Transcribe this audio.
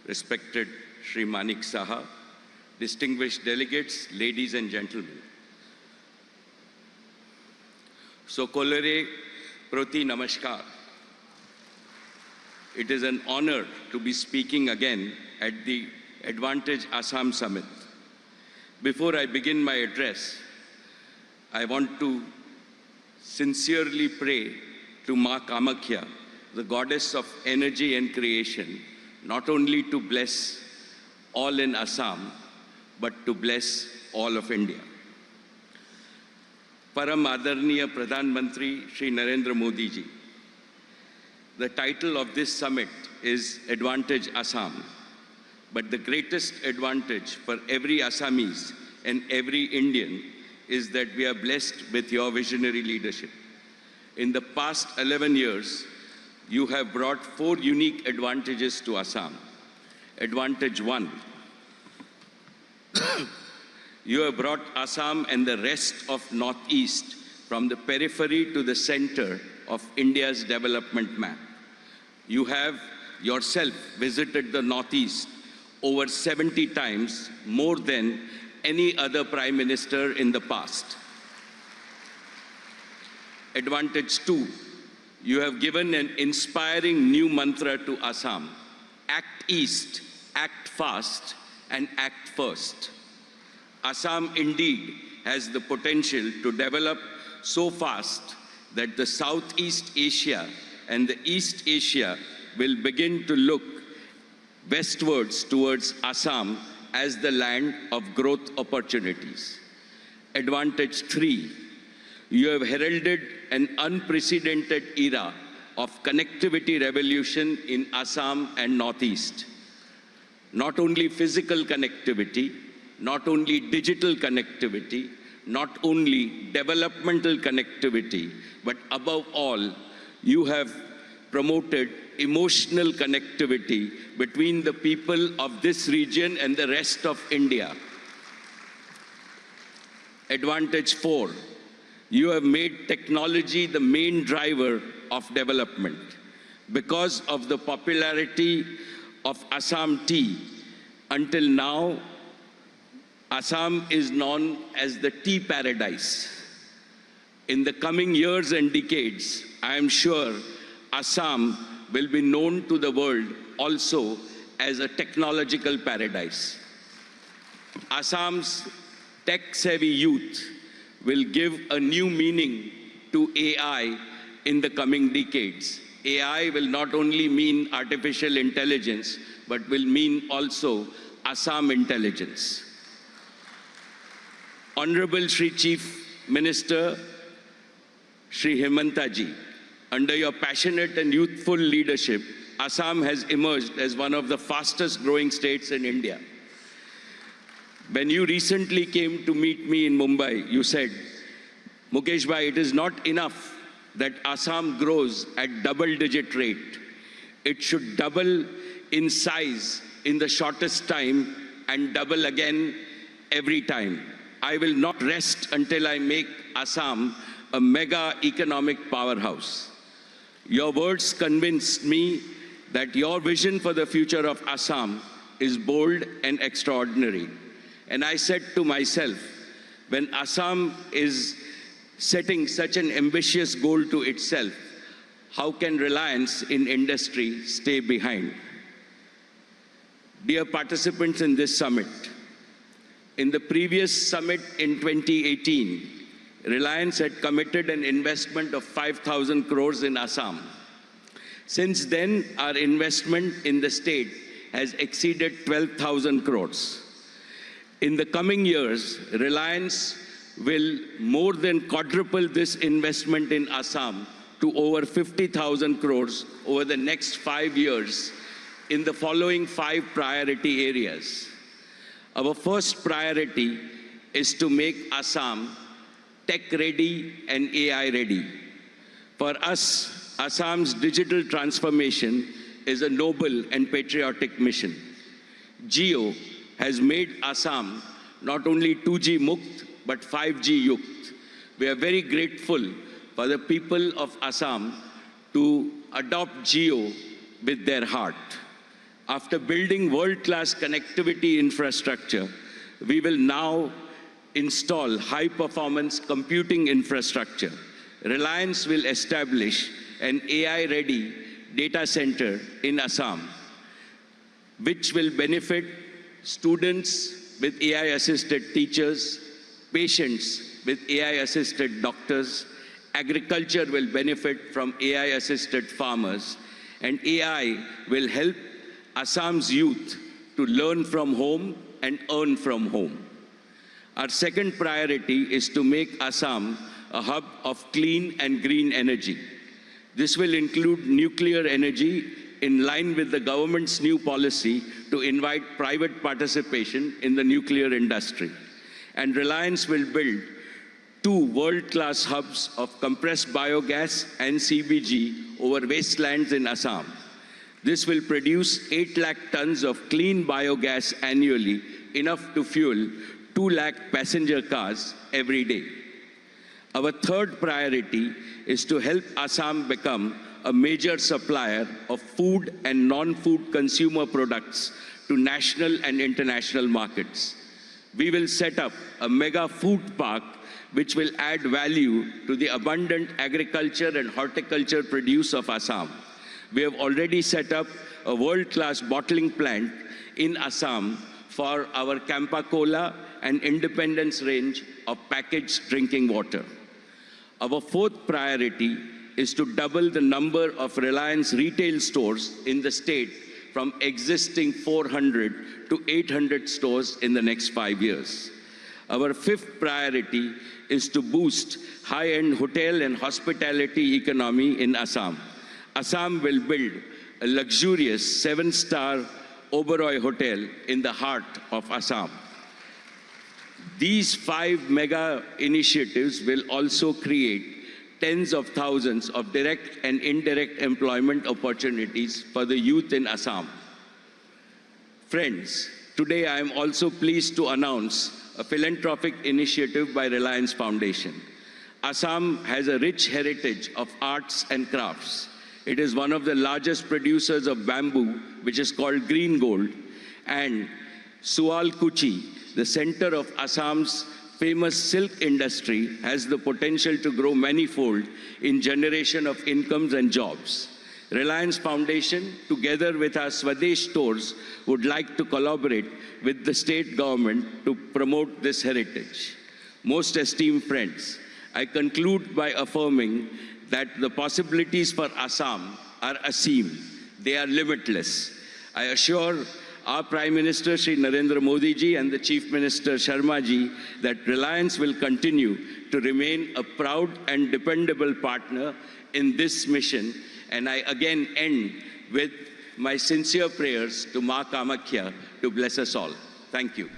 respected Shri Manik Saha, distinguished delegates, ladies and gentlemen. Sokolere Proti Namaskar. It is an honor to be speaking again at the Advantage Assam Summit. Before I begin my address, I want to sincerely pray to Ma Kamakhya, the goddess of energy and creation, not only to bless all in Assam, but to bless all of India. Param Adarniya Pradhan Mantri Shri Narendra Modi ji. The title of this summit is Advantage Assam, but the greatest advantage for every Assamese and every Indian is that we are blessed with your visionary leadership. In the past 11 years, you have brought 4 unique advantages to Assam. Advantage 1, you have brought Assam and the rest of Northeast from the periphery to the center of India's development map. You have yourself visited the Northeast over 70 times, more than any other Prime Minister in the past. Advantage 2, you have given an inspiring new mantra to Assam: act east, act fast, and act first. Assam indeed has the potential to develop so fast that the Southeast Asia and the East Asia will begin to look westwards towards Assam as the land of growth opportunities. Advantage 3, you have heralded an unprecedented era of connectivity revolution in Assam and Northeast. Not only physical connectivity, not only digital connectivity, not only developmental connectivity, but above all, you have promoted emotional connectivity between the people of this region and the rest of India. Advantage 4, you have made technology the main driver of development. Because of the popularity of Assam tea, until now, Assam is known as the tea paradise. In the coming years and decades, I am sure Assam will be known to the world also as a technological paradise. Assam's tech-savvy youth will give a new meaning to AI in the coming decades. AI will not only mean artificial intelligence, but will mean also Assam intelligence. Honorable Shri Chief Minister, Shri Himanta ji, under your passionate and youthful leadership, Assam has emerged as one of the fastest growing states in India. When you recently came to meet me in Mumbai, you said, Mukesh bhai, it is not enough that Assam grows at double-digit rate. It should double in size in the shortest time and double again every time. I will not rest until I make Assam a mega economic powerhouse. Your words convinced me that your vision for the future of Assam is bold and extraordinary. And I said to myself, when Assam is setting such an ambitious goal to itself, how can reliance in industry stay behind? Dear participants in this summit, in the previous summit in 2018, Reliance had committed an investment of 5,000 crores in Assam. Since then, our investment in the state has exceeded 12,000 crores. In the coming years, Reliance will more than quadruple this investment in Assam to over 50,000 crores over the next 5 years in the following 5 priority areas. Our first priority is to make Assam tech-ready and AI-ready. For us, Assam's digital transformation is a noble and patriotic mission. Jio has made Assam not only 2G Mukt, but 5G Yukt. We are very grateful for the people of Assam to adopt Jio with their heart. After building world-class connectivity infrastructure, we will now install high-performance computing infrastructure. Reliance will establish an AI-ready data center in Assam, which will benefit students with AI-assisted teachers, patients with AI-assisted doctors. Agriculture will benefit from AI-assisted farmers, and AI will help Assam's youth to learn from home and earn from home. Our second priority is to make Assam a hub of clean and green energy. This will include nuclear energy in line with the government's new policy to invite private participation in the nuclear industry. And Reliance will build 2 world-class hubs of compressed biogas and CBG over wastelands in Assam. This will produce 8 lakh tons of clean biogas annually, enough to fuel 2 lakh passenger cars every day. Our third priority is to help Assam become a major supplier of food and non-food consumer products to national and international markets. We will set up a mega food park which will add value to the abundant agriculture and horticulture produce of Assam. We have already set up a world-class bottling plant in Assam for our Campa Cola and Independence range of packaged drinking water. Our fourth priority is to double the number of Reliance retail stores in the state from existing 400 to 800 stores in the next 5 years. Our fifth priority is to boost high-end hotel and hospitality economy in Assam. Assam will build a luxurious 7-star Oberoi hotel in the heart of Assam. These 5 mega initiatives will also create tens of thousands of direct and indirect employment opportunities for the youth in Assam. Friends, today I am also pleased to announce a philanthropic initiative by Reliance Foundation. Assam has a rich heritage of arts and crafts. It is one of the largest producers of bamboo, which is called green gold, and Sualkuchi, the center of Assam's famous silk industry, has the potential to grow manifold in generation of incomes and jobs. Reliance Foundation, together with our Swadesh stores, would like to collaborate with the state government to promote this heritage. Most esteemed friends, I conclude by affirming that the possibilities for Assam are aseem. They are limitless. I assure our Prime Minister Shri Narendra Modi ji and the Chief Minister Sharma ji that Reliance will continue to remain a proud and dependable partner in this mission. And I again end with my sincere prayers to Ma Kamakhya to bless us all. Thank you.